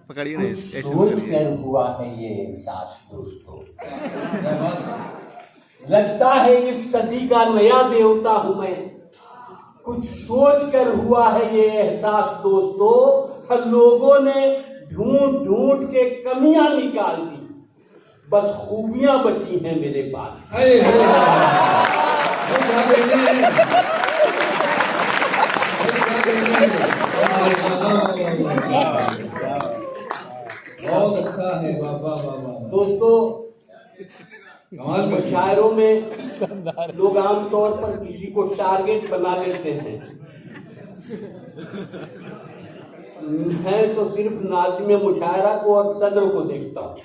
पकड़िए नहीं, ऐसे सोच पकड़िए। कर हुआ है ये एहसास दोस्तों, लगता है इस सदी का नया देवता हूं मैं। कुछ सोच कर हुआ है ये एहसास दोस्तों, लोगों ने ढूंढ ढूंढ के कमियां निकाल दी, बस खूबियां बची हैं मेरे पास। बहुत अच्छा है बाबा बाबा। दोस्तों, मुशायरों में लोग आमतौर पर किसी को टारगेट बना लेते हैं। मैं तो सिर्फ नाज़िम मुशायरा को और सदर को देखता हूँ।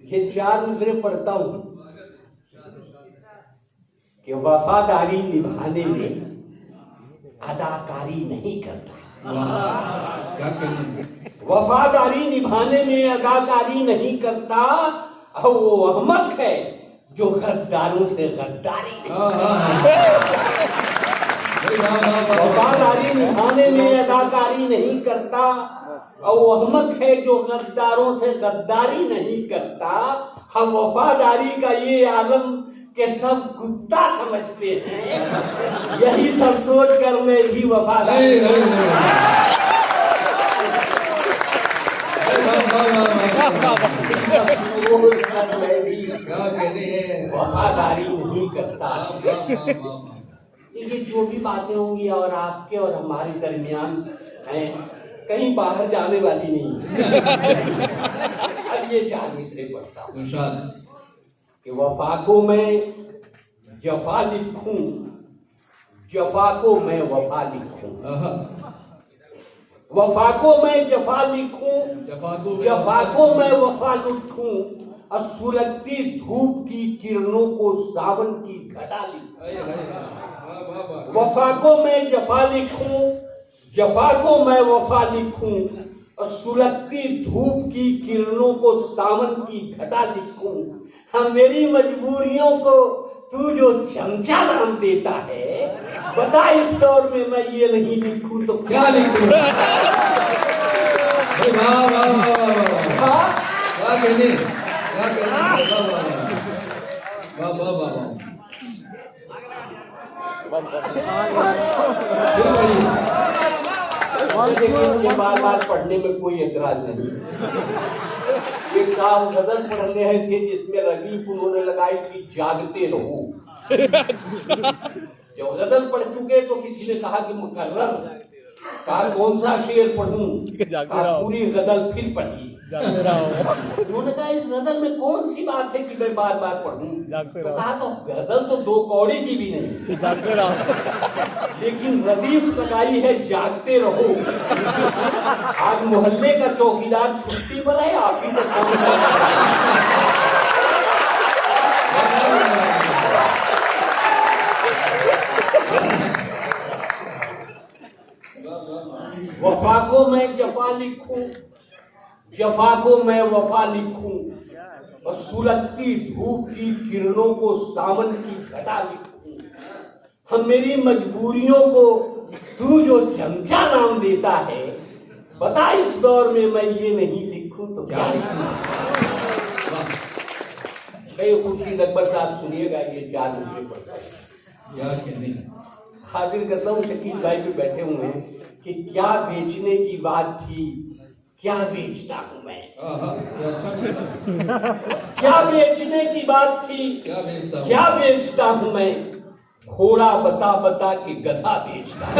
ये 4 मिसरे पढ़ता हूँ कि वफादारी निभाने में अदाकारी नहीं करता। क्या कहना, वफादारी निभाने में अदाकारी नहीं करता, और वो अहमक है जो गद्दारों से गद्दारी नहीं करता। वफादारी निभाने में अदाकारी नहीं करता, और वो अहमक है जो गद्दारों से गद्दारी नहीं करता। हम वफादारी का ये आलम के सब कुत्ता समझते हैं, यही सब सोच कर मैं भी वफादारी वफादारी नहीं करता। देखिए, जो भी बातें होंगी और आपके और हमारे दरमियान हैं, कहीं बाहर जाने वाली नहीं है। अब ये 4 मिसरे पढ़ता हूँ कि वफा को मैं जफा लिखूं, जफा को मैं वफा लिखूं, वफा को मैं जफा लिखूं, जफा को मैं वफा लिखूं, और सुलगती धूप की किरणों को सावन की घटा लिखूं। वफा को मैं जफा लिखूं, जफा को मैं वफा लिखूं, और सुलगती धूप की किरणों को सावन की घटा लिखूं। हाँ, मेरी मजबूरियों को तू जो चमचा नाम देता है, बता इस दौर में मैं ये नहीं लिखूं तो क्या लिखूं? मुझे बार बार पढ़ने में कोई एतराज नहीं। एक साल गजल पढ़ रहे थे जिसमें रदीफ उन्होंने लगाई थी जागते रहो। जब गजल पढ़ चुके तो किसी ने कहा कि मुकर्रर कहा कौन सा शेर पढ़ूं? कहा पूरी गजल फिर पढ़ी। उन्होंने कहा इस गजल में कौन सी बात है कि मैं बार बार पढ़ूं? तो कहा तो गजल तो 2 कौड़ी की भी नहीं, लेकिन रदीफ लगाई है जागते रहो। आज मोहल्ले का चौकीदार छुट्टी पर है, आप ही वफा को मैं जफा लिखूं, जफा को मैं वफा लिखूं, और सुलगती धूप की किरणों को सावन की घटा लिखूं। हम मेरी मजबूरियों को तू जो चमचा नाम देता है, बता इस दौर में मैं ये नहीं लिखूं तो क्या लिखूं? खुशी अकबर साहब सुनिएगा, ये 4 मिसरे पढ़ता है। हाजिर करता हूँ शकील भाई भी बैठे हुए हैं कि क्या बेचने की बात थी, क्या बेचता हूँ मैं। क्या बेचने की बात थी, क्या बेचता हूँ मैं। घोड़ा बता बता के गधा बेचता हूँ।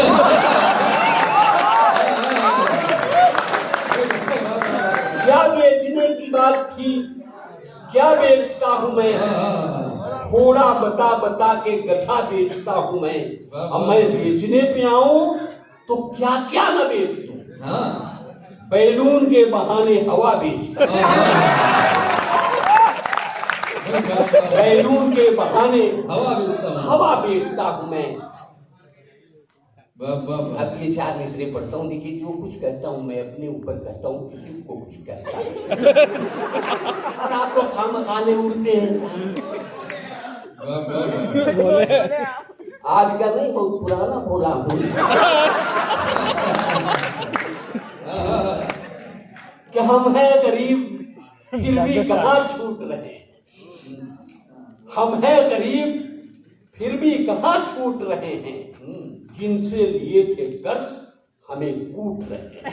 क्या बेचने की बात थी, क्या बेचता हूँ मैं। घोड़ा बता बता के गधा बेचता हूँ मैं। अब मैं बेचने पे आऊं तो क्या क्या न बेच दूं। बैलून के बहाने हवा बेचता हूं। बैलून के बहाने हवा बेचता हूं मैं। अब ये 4 मिसरे पढ़ता हूँ। देखिए, जो कुछ कहता हूँ मैं अपने ऊपर कहता हूँ, किसी को कुछ कहता नहीं। और आप लोग खामखाने उड़ते हैं। आज का नहीं, बहुत पुराना बोला हूँ। हम हैं गरीब फिर भी कहाँ छूट रहे हैं, हम हैं गरीब फिर भी कहाँ छूट रहे हैं, जिनसे लिए थे कर्ज हमें कूट रहे हैं।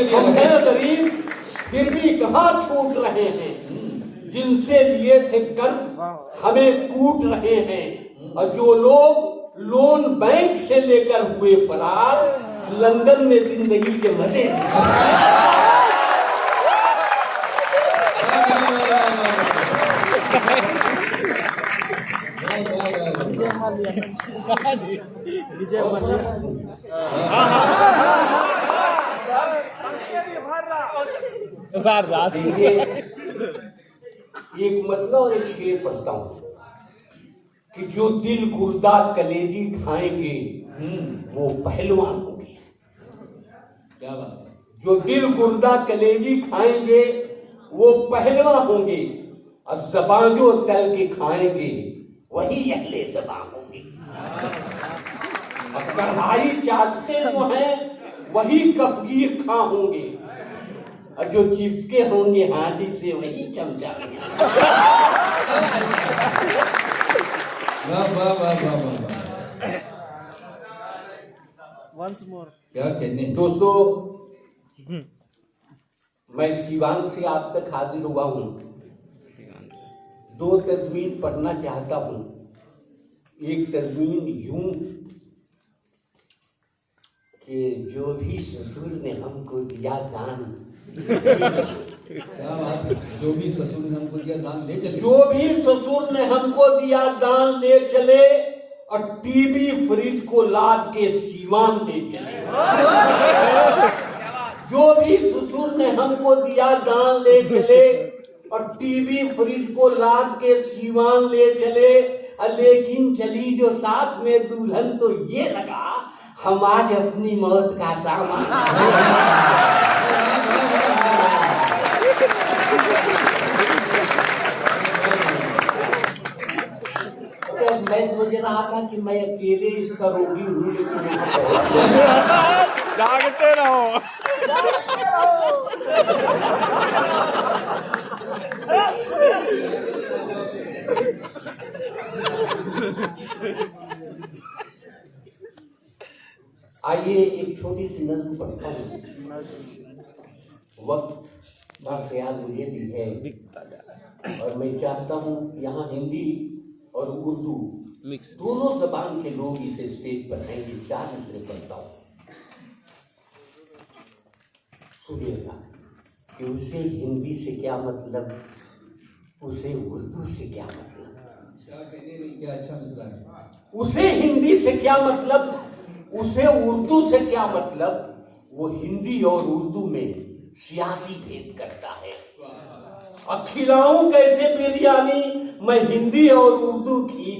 हम हैं गरीब फिर भी कहाँ छूट रहे हैं, जिनसे लिए थे कर्ज हमें कूट रहे हैं। और जो लोग लोन बैंक से लेकर हुए फरार, लंदन में जिंदगी के मजे विजय माल्या एक मतलब और एक शेर पढ़ता हूं कि जो दिल गुर्दा कलेजी खाएंगे वो पहलवान होंगे। क्या बात है? जो दिल गुर्दा कलेजी खाएंगे वो पहलवान होंगे, और ज़बां जो तल के खाएंगे वही अहले ज़बां होंगे। और कढ़ाई चाटते जो हैं वही कफगीर खां होंगे, और जो चिपके होंगे हांडी से वही चमचा होंगे। वाह वाह वाह वाह वाह। Once more. क्या कहने हैं? दोस्तों, मैं शिवांग से आप तक हाजिर हुआ हूं। 2 तज़मीन पढ़ना चाहता हूं। एक तज़मीन यूं कि जो भी ससुर ने हमको दिया दान, क्या बात है? जो भी ससुर ने हमको दिया दान ले चले। जो भी ससुर ने हमको दिया दान ले चले, और टीवी फ्रिज को लाद के सीमान ले चले। जो भी ससुर ने हमको दिया दान ले चले, और टीवी फ्रिज को लाद के सीमान ले चले। लेकिन चली जो साथ में दुल्हन तो ये लगा हम आज अपनी मौत का सामान। मैं सोच रहा था कि मैं अकेले इसका रोगी हूँ, लेकिन जागते रहो। आइए एक छोटी सी नज़्म पढ़ता हूँ। वक्त का ख्याल मुझे भी है, और मैं चाहता हूँ यहाँ हिंदी और उर्दू दोनों जबान के लोग इसे स्टेज पर आएंगे। 4 मिसरे पढ़ता हूँ, सुनिएगा कि उसे हिंदी से क्या मतलब, उसे उर्दू से क्या मतलब। क्या कहने नहीं, क्या अच्छा मिसरा है। उसे हिंदी से क्या मतलब, उसे उर्दू से क्या मतलब, वो हिंदी और उर्दू में सियासी भेद करता है। अब खिलाऊं कैसे बिरयानी मैं हिंदी और उर्दू की,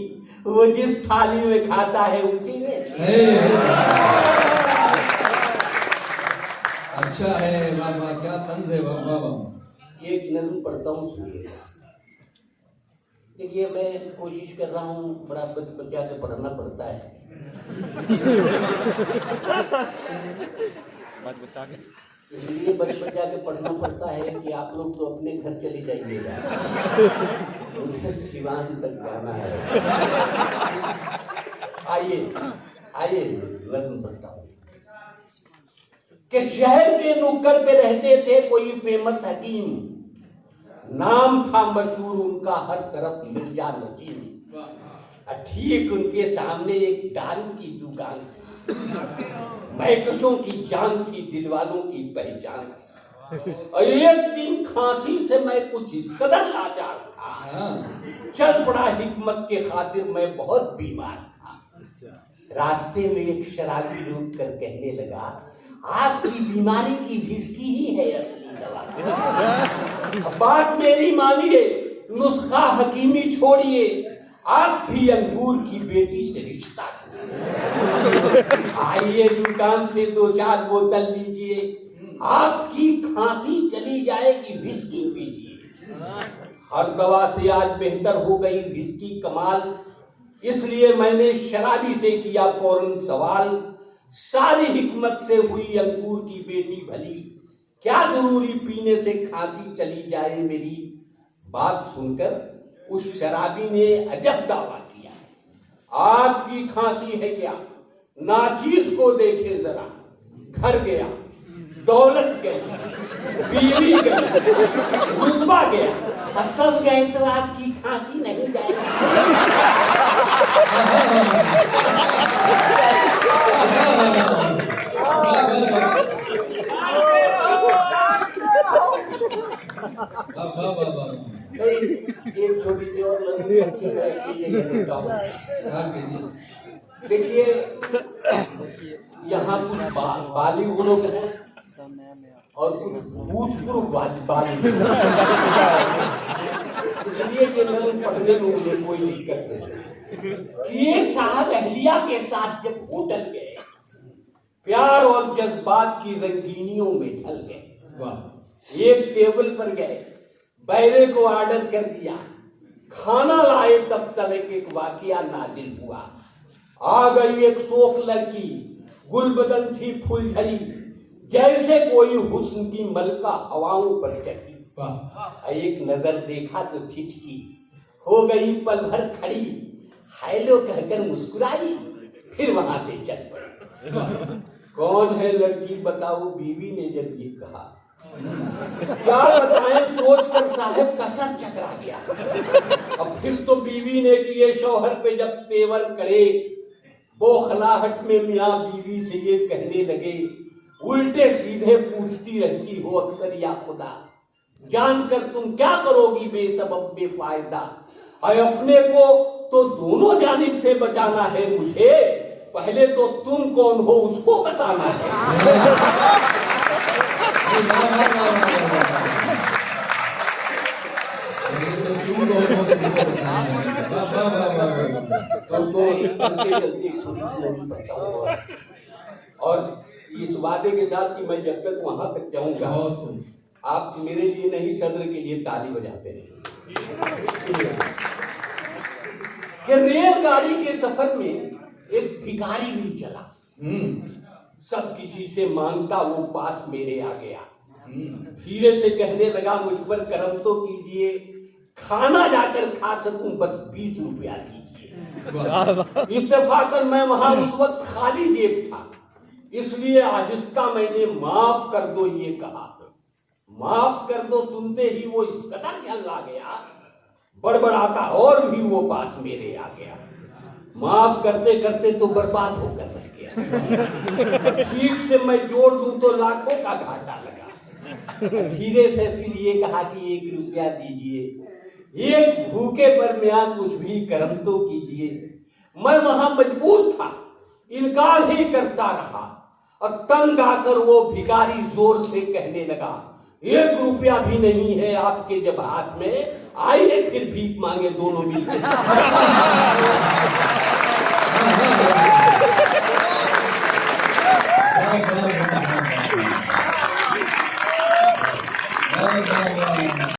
वो जिस थाली में खाता है उसी में। अच्छा है, वाह वाह, क्या तंज है, वाह वाह वाह। एक नज़्म पढ़ता हूँ, सुनिएगा। देखिए, मैं कोशिश कर रहा हूँ, बड़ा बचा के पढ़ना पड़ता है। इसलिए बचा के पढ़ना पड़ता है कि आप लोग तो अपने घर चले जाइएगा, मुझे सिवान तक जाना है। आइए नज़्म पढ़ता हूँ कि शहर के नुक्कड़ पे रहते थे कोई फेमस हकीम, नाम था मशहूर उनका हर तरफ मिर्जा नसीम। ठीक उनके सामने एक दारू की दुकान थी, महकसों की जान थी, दिलवालों की पहचान थी। और एक दिन खांसी से मैं कुछ इस कदर लाचार था, चल पड़ा हिकमत के खातिर मैं बहुत बीमार था। रास्ते में एक शराबी रोक कर कहने लगा, आपकी बीमारी की विस्की ही है असली दवा। बात मेरी मानिए, नुस्खा हकीमी छोड़िए, आप भी अंगूर की बेटी से रिश्ता आइए दुकान से 2-4 बोतल लीजिए, आपकी खांसी चली जाएगी, विस्की पीजिए। हर दवा से आज बेहतर हो गई विस्की कमाल, इसलिए मैंने शराबी से किया फौरन सवाल, सारी हिकमत से हुई अंगूर की बेटी भली, क्या जरूरी पीने से खांसी चली जाए मेरी। बात सुनकर उस शराबी ने अजब दावा किया, आपकी खांसी है क्या, नाचीज को देखे जरा। घर गया, दौलत गई, बीवी गई, रुतबा गया, और सब गए तो आपकी खांसी नहीं गई। एक छोटी सी और देखिए, यहाँ कुछ बालिग लोग हैं और कुछ भूतपूर्व बालिग। इसलिए ये नल पढ़ने में मुझे कोई दिक्कत नहीं। कि एक साहब अहलिया के साथ जब होटल गए, प्यार और जज्बात की रंगीनियों में ढल गए। एक टेबल पर गए, बैरे को ऑर्डर कर दिया, खाना लाए तब तक एक वाकया नाजिल हुआ। आ गई एक शोक लड़की, गुलबदन थी फुलझड़ी, जैसे कोई हुस्न की मलका हवाओं पर चढ़ी। एक नजर देखा तो ठिठकी, हो गई पल भर खड़ी, हेलो कहकर मुस्कुराई, फिर वहां से चल पड़ी। कौन है लड़की बताओ, बीवी ने जब ये कहा। क्या बताएं, सोचकर साहब का सर चकरा गया। अब फिर तो बीवी ने किए शौहर पे जब तेवर करे, बौखलाहट में मियाँ बीवी से ये कहने लगे, उल्टे सीधे पूछती रहती हो अक्सर या खुदा, जानकर तुम क्या करोगी बेसबब बेफायदा। और अपने को तो दोनों जानिब से बचाना है मुझे, पहले तो तुम कौन हो उसको बताना है। और इस वादे के साथ कि मैं जब तक वहां तक जाऊंगा, आप मेरे लिए नहीं सदर के लिए ताली बजाते हैं। कि रेलगाड़ी के सफर में एक भिखारी भी चला, सब किसी से मांगता, वो पास मेरे आ गया। धीरे से कहने लगा, मुझ पर करम तो कीजिए, खाना जाकर खा सकूं, बस 20 रुपया दीजिए। इत्तेफाकन मैं वहां उस वक्त खाली जेब था, इसलिए आहिस्ता मैंने माफ कर दो ये कहा। माफ कर दो सुनते ही वो इस कदर चला गया, बड़बड़ाता और भी वो पास मेरे आ गया। माफ करते करते तो बर्बाद होकर रह गया। ठीक से मैं जोड़ दूं तो लाखों का घाटा लगा। धीरे से फिर ये कहा कि 1 रुपया दीजिए, एक भूखे पर मियां कुछ भी करम तो कीजिए। मैं वहां मजबूर था, इनकार ही करता रहा, और तंग आकर वो भिखारी जोर से कहने लगा, 1 रुपया भी नहीं है आपके जब हाथ में, आइए फिर भीख मांगे दोनों मिलकर।